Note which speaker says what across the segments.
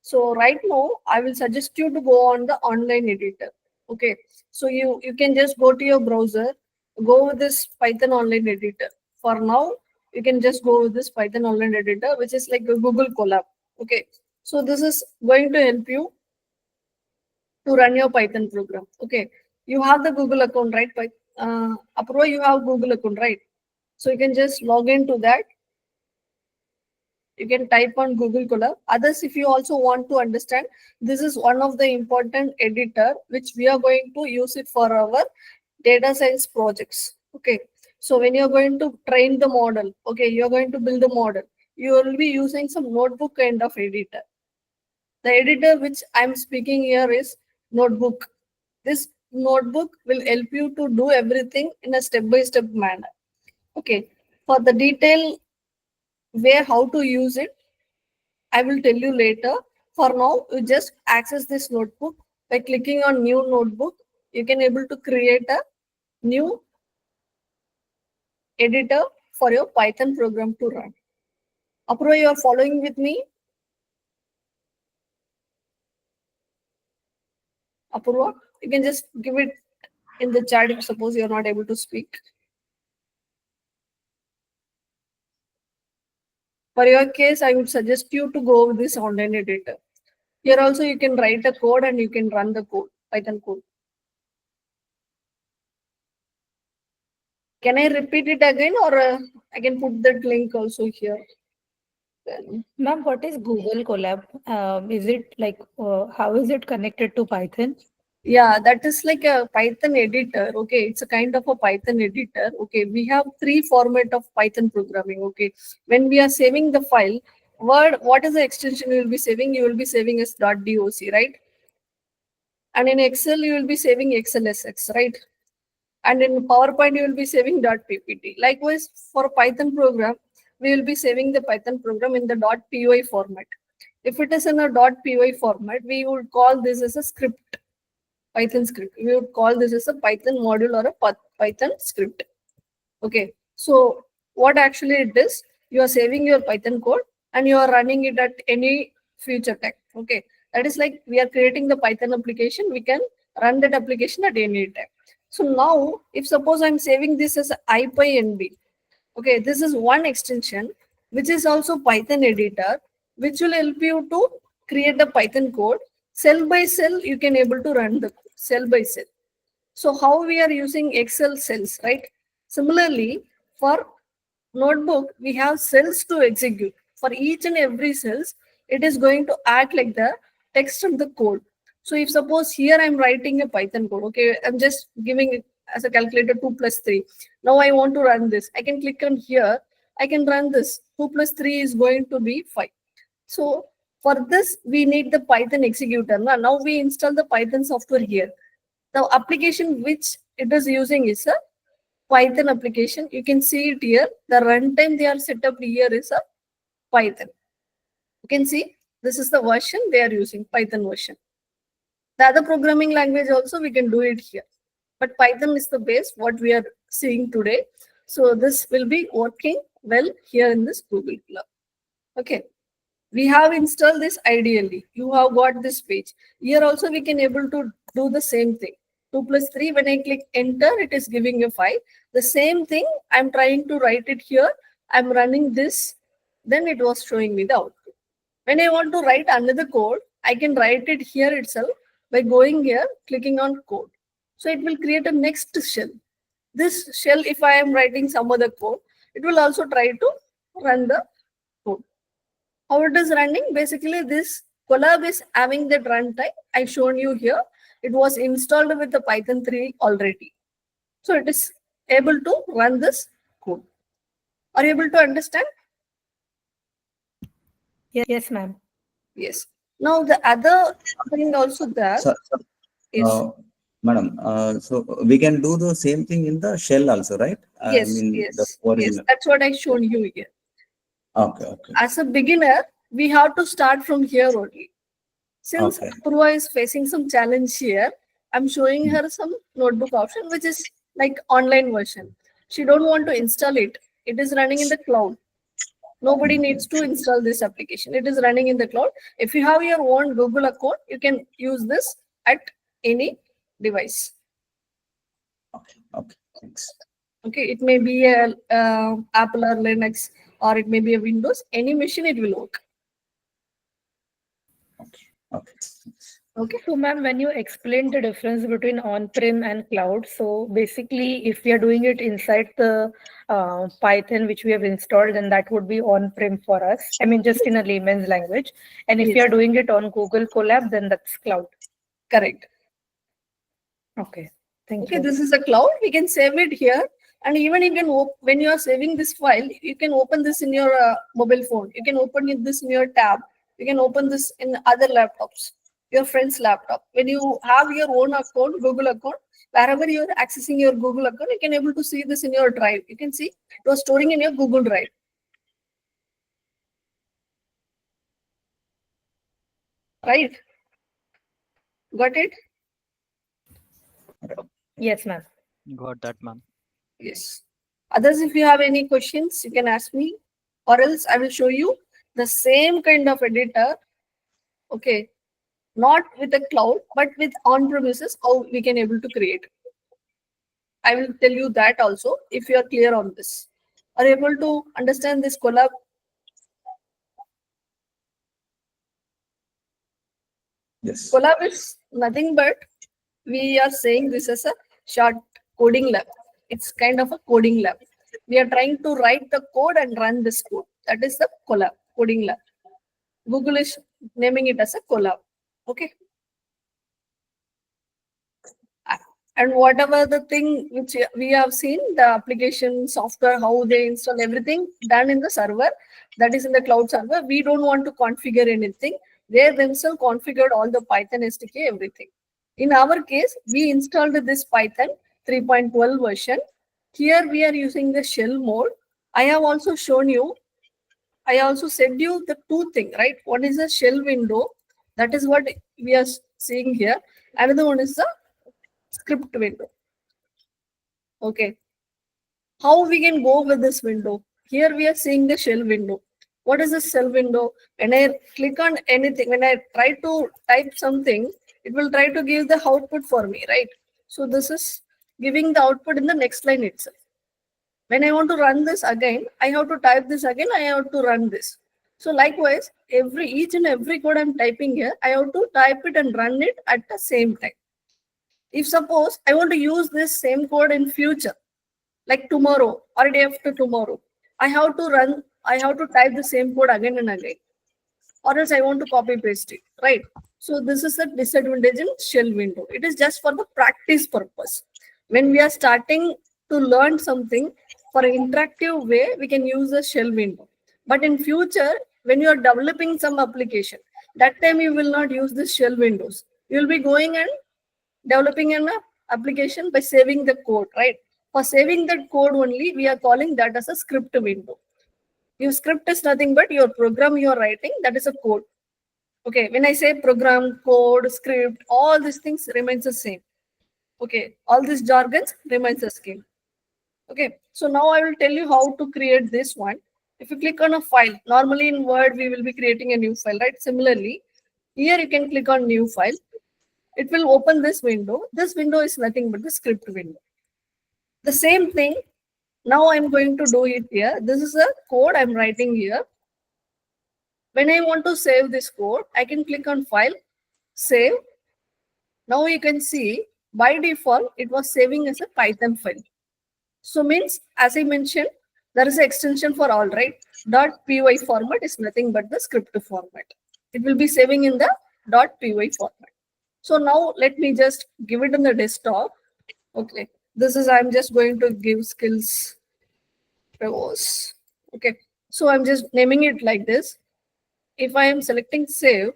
Speaker 1: So right now, I will suggest you to go on the online editor. Okay. So you can just go to your browser, go with this Python online editor. For now, you can just go with this Python online editor, which is like a Google Colab. Okay. So this is going to help you to run your Python program. Okay. You have the Google account, right? Apurva, you have Google account, right? So you can just log into that. You can type on Google Colab. Others, if you also want to understand, this is one of the important editor which we are going to use it for our data science projects. Okay. So when you're going to train the model, okay, you're going to build the model, you will be using some notebook kind of editor. The editor which I'm speaking here is notebook. This notebook will help you to do everything in a step-by-step manner. Okay. For the detail way how to use it, I will tell you later. For now, you just access this notebook by clicking on new notebook. You can able to create a new editor for your Python program to run. Apurva, you are following with me? Apurva, you can just give it in the chat if suppose you are not able to speak. For your case, I would suggest you to go with this online editor. Here also you can write a code and you can run the code, Python code. Can I repeat it again or I can put that link also here?
Speaker 2: Ma'am, what is Google Colab? Is it like, how is it connected to Python?
Speaker 1: Yeah, that is like a Python editor. Okay, it's a kind of a Python editor. Okay, we have three format of Python programming. Okay, when we are saving the file, what is the extension you will be saving? You will be saving as .doc, right? And in Excel, you will be saving XLSX, right? And in PowerPoint, you will be saving .ppt. Likewise, for Python program, we will be saving the Python program in the .py format. If it is in a .py format, we would call this as a script. Python script. We would call this as a Python module or a Python script. Okay. So what actually it is, you are saving your Python code and you are running it at any future tech. Okay. That is like we are creating the Python application. We can run that application at any time. So now, if suppose I'm saving this as IPyNB, okay, this is one extension which is also Python editor, which will help you to create the Python code. Cell by cell, you can able to run the code, cell by cell. So how we are using Excel cells, right? Similarly, for notebook, we have cells to execute. For each and every cells, it is going to act like the text of the code. So if suppose here I'm writing a Python code, okay, I'm just giving it as a calculator 2 plus 3. Now I want to run this. I can click on here. I can run this. 2 plus 3 is going to be 5. So for this, we need the Python executor. Now we install the Python software here. The application which it is using is a Python application. You can see it here. The runtime they are set up here is a Python. You can see this is the version they are using, Python version. The other programming language also we can do it here. But Python is the base what we are seeing today. So this will be working well here in this Google Colab. Okay. We have installed this ideally. You have got this page. Here also we can able to do the same thing. 2 plus 3, when I click enter, it is giving a 5. The same thing, I'm trying to write it here. I'm running this, then it was showing me the output. When I want to write another code, I can write it here itself by going here, clicking on code. So it will create a next shell. This shell, if I am writing some other code, it will also try to run the code. How it is running? Basically, this Colab is having that runtime. I've shown you here. It was installed with the Python 3 already. So it is able to run this code. Are you able to understand?
Speaker 2: Yes, ma'am.
Speaker 1: Yes. Now the other thing also there. Yes.
Speaker 3: Madam, so we can do the same thing in the shell also, right?
Speaker 1: Yes. Yes. That's what I shown you here.
Speaker 3: Okay.
Speaker 1: As a beginner, we have to start from here only. Since Apurva is facing some challenge here, I'm showing her some notebook option, which is like online version. She don't want to install it. It is running in the cloud. Nobody needs to install this application. It is running in the cloud. If you have your own Google account, you can use this at any device.
Speaker 3: Okay. Okay. Thanks.
Speaker 1: Okay, it may be a Apple or Linux, or it may be a Windows. Any machine, it will work.
Speaker 3: Okay. Okay.
Speaker 1: Okay.
Speaker 2: So, ma'am, when you explained the difference between on-prem and cloud, so basically, if we are doing it inside the Python which we have installed, then that would be on-prem for us. I mean, just in a layman's language. And if we
Speaker 1: Yes.
Speaker 2: are doing it on Google Colab, then that's cloud.
Speaker 1: Correct.
Speaker 2: Okay. Thank
Speaker 1: Okay,
Speaker 2: you.
Speaker 1: this is a cloud. We can save it here, and even you can when you are saving this file, you can open this in your mobile phone. You can open this in your tab. You can open this in other laptops, your friend's laptop. When you have your own account, Google account, wherever you are accessing your Google account, you can able to see this in your drive. You can see you are storing in your Google Drive. Right? Got it?
Speaker 2: Yes, ma'am.
Speaker 4: Got that, ma'am.
Speaker 1: Yes. Others, if you have any questions, you can ask me, or else I will show you the same kind of editor. Okay, not with the cloud, but with on-premises, how we can able to create. I will tell you that also if you are clear on this. Are you able to understand this collab?
Speaker 3: Yes.
Speaker 1: Collab is nothing but we are saying this as a short coding lab. It's kind of a coding lab. We are trying to write the code and run this code. That is the collab, coding lab. Google is naming it as a collab. Okay. And whatever the thing which we have seen, the application software, how they install everything done in the server, that is in the cloud server. We don't want to configure anything. They themselves configured all the Python SDK, everything. In our case, we installed this Python 3.12 version. Here we are using the shell mode. I have also shown you, I also said you the two things, right? One is a shell window. That is what we are seeing here. Another one is the script window. Okay. How we can go with this window? Here we are seeing the shell window. What is the shell window? When I click on anything, when I try to type something, it will try to give the output for me, right? So this is giving the output in the next line itself. When I want to run this again, I have to type this again, I have to run this. So likewise, each and every code I'm typing here, I have to type it and run it at the same time. If suppose I want to use this same code in future, like tomorrow or day after tomorrow, I have to type the same code again and again, or else I want to copy paste it, right? So this is the disadvantage in shell window. It is just for the practice purpose. When we are starting to learn something for an interactive way, we can use the shell window. But in future, when you are developing some application, that time you will not use the shell windows. You will be going and developing an application by saving the code, right? For saving that code only, we are calling that as a script window. Your script is nothing but your program you are writing, that is a code. Okay, when I say program, code, script, all these things remains the same. Okay, all these jargons remains the same. Okay, so now I will tell you how to create this one. If you click on a file, normally in Word, we will be creating a new file, right? Similarly, here you can click on new file. It will open this window. This window is nothing but the script window. The same thing, now I'm going to do it here. This is a code I'm writing here. When I want to save this code, I can click on file, save. Now you can see by default, it was saving as a Python file. So means, as I mentioned, there is an extension for all, right? .py format is nothing but the script format. It will be saving in the .py format. So now let me just give it on the desktop. Okay, this is, I'm just going to give skills reverse. Okay, so I'm just naming it like this. If I am selecting save,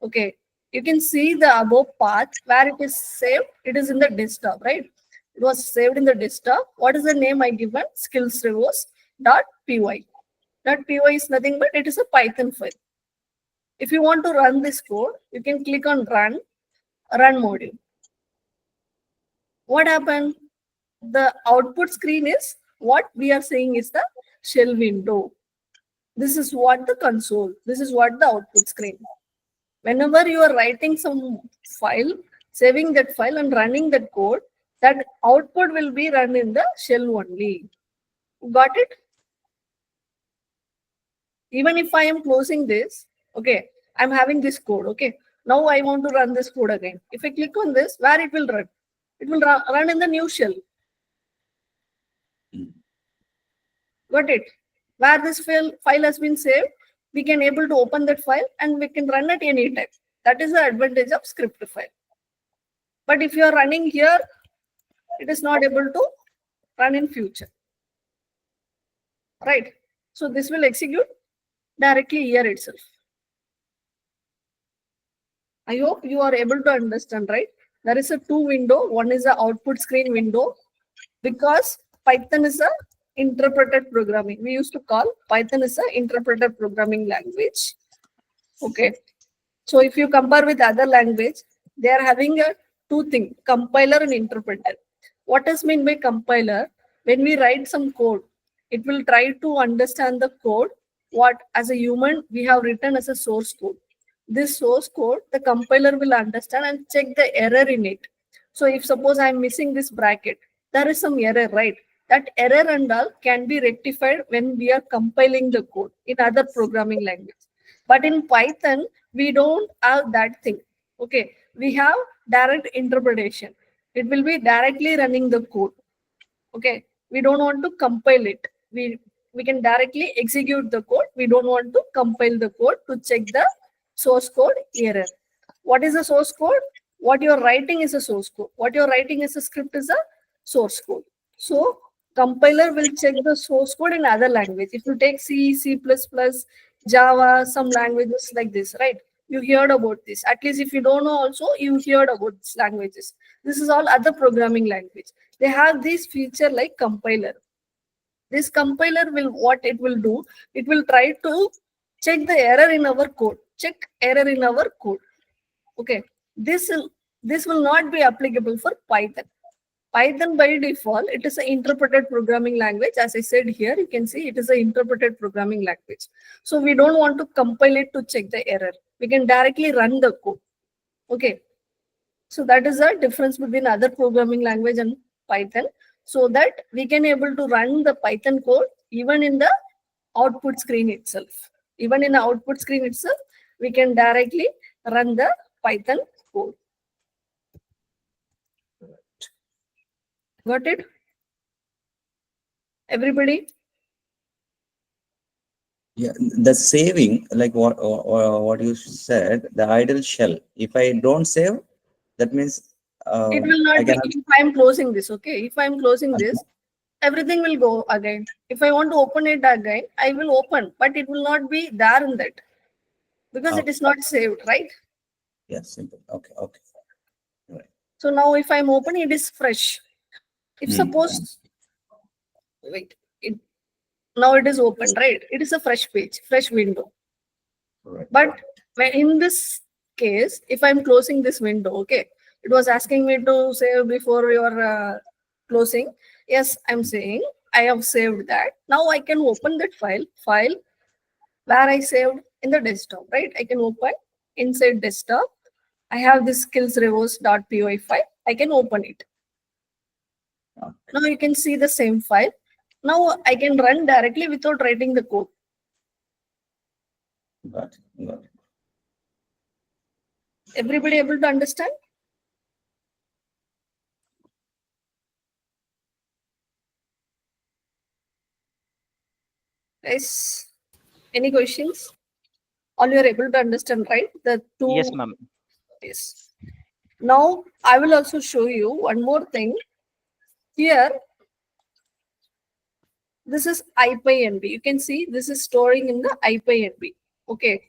Speaker 1: okay, you can see the above path where it is saved. It is in the desktop, right? It was saved in the desktop. What is the name I given? SkillzRevo.py. .py is nothing but it is a Python file. If you want to run this code, you can click on run module. What happened? The output screen is what we are saying is the shell window. This is what the console, this is what the output screen. Whenever you are writing some file, saving that file and running that code, that output will be run in the shell only. Got it? Even if I am closing this, okay, I'm having this code, okay. Now I want to run this code again. If I click on this, where it will run? It will run in the new shell. Got it? Where this file has been saved, we can able to open that file and we can run at any time. That is the advantage of script file. But if you are running here, it is not able to run in future. Right? So this will execute directly here itself. I hope you are able to understand, right? There is a two window. One is the output screen window, because Python is a interpreted programming. We used to call Python is a interpreted programming language. Okay. So if you compare with other language, they are having a two thing, compiler and interpreter. What is meant by compiler? When we write some code, it will try to understand the code, what as a human we have written as a source code. This source code, the compiler will understand and check the error in it. So if suppose I'm missing this bracket, there is some error, right? That error and all can be rectified when we are compiling the code in other programming language. But in Python, we don't have that thing. Okay, we have direct interpretation. It will be directly running the code. Okay, we don't want to compile it. We can directly execute the code. We don't want to compile the code to check the source code error. What is the source code? What you're writing is a source code. What you're writing as a script is a source code. So compiler will check the source code in other language. If you take C, C++, Java, some languages like this, right? You heard about this. At least if you don't know also, you heard about these languages. This is all other programming language. They have this feature like compiler. This compiler will, what it will do, it will try to check the error in our code. Check error in our code. Okay. This will not be applicable for Python. Python by default, it is an interpreted programming language. As I said here, you can see it is an interpreted programming language. So we don't want to compile it to check the error. We can directly run the code. Okay. So that is the difference between other programming language and Python. So that we can able to run the Python code even in the output screen itself. Even in the output screen itself, we can directly run the Python code. Got it? Everybody?
Speaker 3: Yeah, the saving, like what you said, the idle shell. If I don't save, that means
Speaker 1: It will not be, if I'm closing this, okay? If I'm closing
Speaker 3: Okay.
Speaker 1: this, everything will go again. If I want to open it again, I will open, but it will not be there in that because it is not saved, right?
Speaker 3: Yes, simple. Okay, okay. Right.
Speaker 1: So now if I'm opening, it is fresh. If suppose, wait, now it is open, right? It is a fresh page, fresh window.
Speaker 3: Right.
Speaker 1: But when in this case, if I'm closing this window, okay, it was asking me to save before your closing. Yes, I'm saying I have saved that. Now I can open that file where I saved in the desktop, right? I can open inside desktop. I have this SkillzRevo.py file. I can open it.
Speaker 3: Okay.
Speaker 1: Now you can see the same file. Now I can run directly without writing the code.
Speaker 3: Got it. Got it.
Speaker 1: Everybody able to understand? Yes. Any questions? All you are able to understand, right? The two.
Speaker 4: Yes, ma'am.
Speaker 1: Yes. Now I will also show you one more thing. Here, this is IPynb. You can see this is storing in the IPynb. Okay.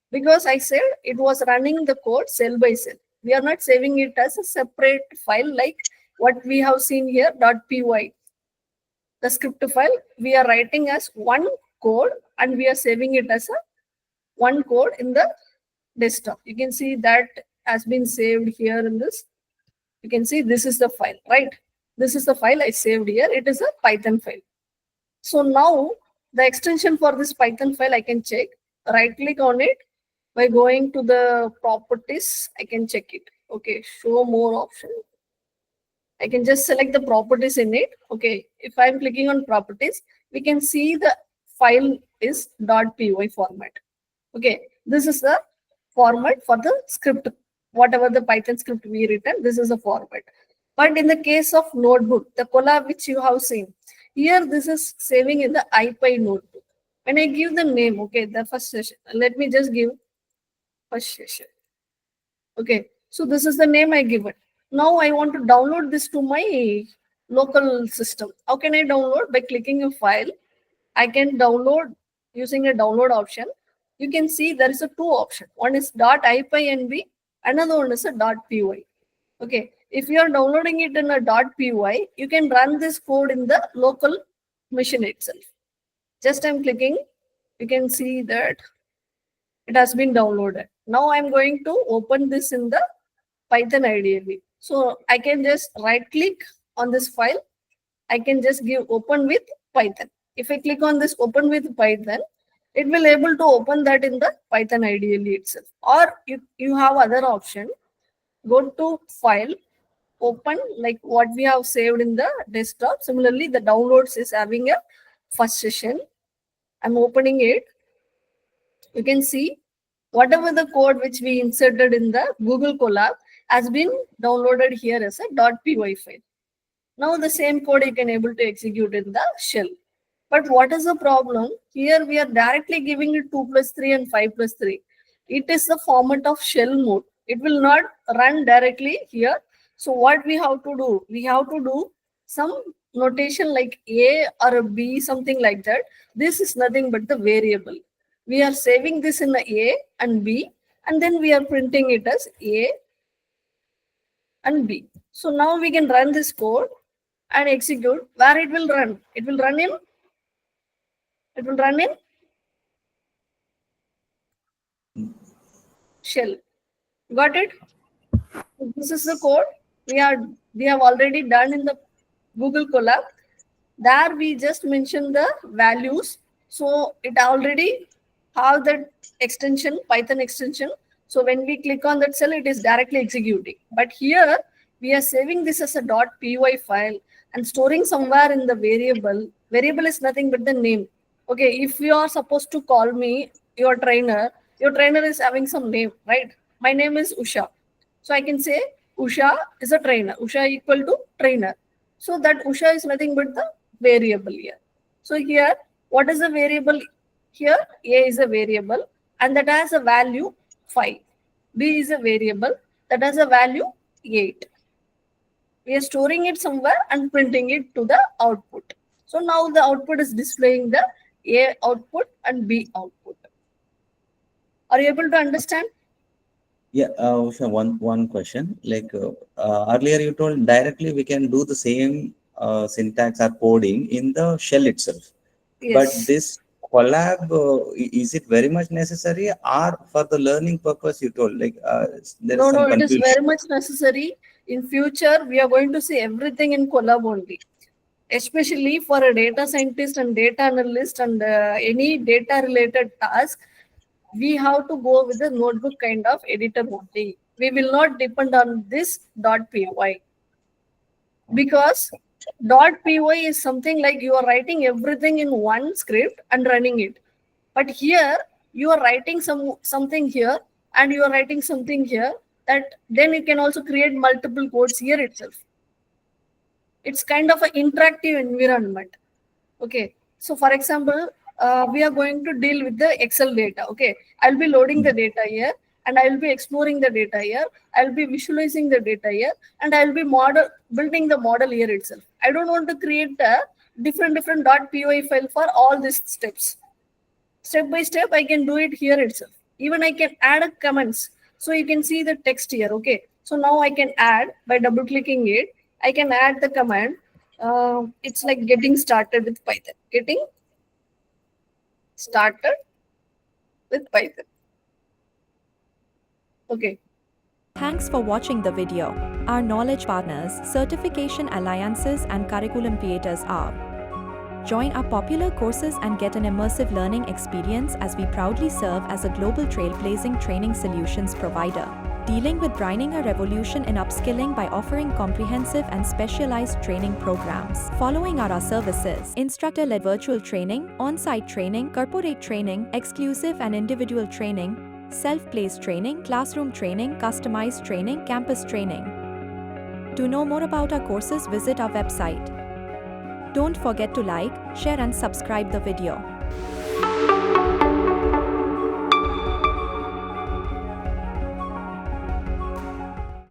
Speaker 1: Because I said it was running the code cell by cell. We are not saving it as a separate file like what we have seen here, .py. The script file, we are writing as one code and we are saving it as a one code in the desktop. You can see that has been saved here in this. You can see this is the file, right? This is the file I saved here. It is a Python file. So now The extension for this Python file I can check. Right click on it by going to the properties. I can check it. Okay, show more option. I can just select the properties in it. Okay, if I'm clicking on properties, we can see the file is .py format. Okay, this is the format for the script, whatever the Python script we written, this is the format. But in the case of notebook, the collab which you have seen, here this is saving in the IPy notebook. When I give the name, okay, the first session, let me just give first session. Okay, so this is the name I give it. Now I want to download this to my local system. How can I download? By clicking a file. I can download using a download option. You can see there is a two option. One is .ipynb, another one is a .py. Okay, if you are downloading it in a .py, you can run this code in the local machine itself. Just I'm clicking, you can see that it has been downloaded. Now I'm going to open this in the Python IDE. So I can just right click on this file. I can just give open with Python. If I click on this open with Python, it will able to open that in the Python IDE itself. Or you have other option. Go to file, open like what we have saved in the desktop. Similarly, the downloads is having a first session. I'm opening it. You can see whatever the code which we inserted in the Google Colab has been downloaded here as a .py file. Now the same code you can able to execute in the shell. But what is the problem? Here we are directly giving it 2 plus 3 and 5 plus 3. It is the format of shell mode. It will not run directly here. So what we have to do? We have to do some notation like A or a B, something like that. This is nothing but the variable. We are saving this in the A and B, and then we are printing it as A and B. So now we can run this code and execute where it will run. It will run in shell. Got it? This is the code we have already done in the Google Colab. There we just mentioned the values. So it already have that extension, Python extension. So when we click on that cell, it is directly executing. But here we are saving this as a .py file and storing somewhere in the variable. Variable is nothing but the name. Okay, if you are supposed to call me your trainer is having some name, right? My name is Usha. So I can say Usha is a trainer. Usha equal to trainer. So that Usha is nothing but the variable here. So here, what is the variable? Here, A is a variable and that has a value 5. B is a variable that has a value 8. We are storing it somewhere and printing it to the output. So now the output is displaying the A output and B output. Are you able to understand?
Speaker 3: Yeah, Usha, one question. Like earlier, you told directly we can do the same syntax or coding in the shell itself. But
Speaker 1: Yes.
Speaker 3: this collab, is it very much necessary, or for the learning purpose? You told like there is
Speaker 1: No,
Speaker 3: some
Speaker 1: no, it is
Speaker 3: confusion.
Speaker 1: very much necessary. In future, we are going to see everything in Colab only. Especially for a data scientist and data analyst and any data related task, we have to go with the notebook kind of editor only. We will not depend on this .py because .py is something like you are writing everything in one script and running it. But here you are writing something here and you are writing something here, that then you can also create multiple codes here itself. It's kind of an interactive environment. Okay, so for example, we are going to deal with the Excel data. Okay, I'll be loading the data here and I'll be exploring the data here. I'll be visualizing the data here and I'll be building the model here itself. I don't want to create a different .py file for all these steps. Step by step, I can do it here itself. Even I can add a comments. So you can see the text here. Okay, so now I can add by double clicking it. I can add the command. It's like getting started with Python. Getting started with Python. Okay.
Speaker 4: Thanks for watching the video. Our knowledge partners, certification alliances, and curriculum creators are Join our popular courses and get an immersive learning experience as we proudly serve as a global trailblazing training solutions provider, dealing with grinding a revolution in upskilling by offering comprehensive and specialized training programs. Following are our services: instructor-led virtual training, on-site training, corporate training, exclusive and individual training, self-paced training, classroom training, customized training, campus training. To know more about our courses, visit our website. Don't forget to like, share and subscribe the video.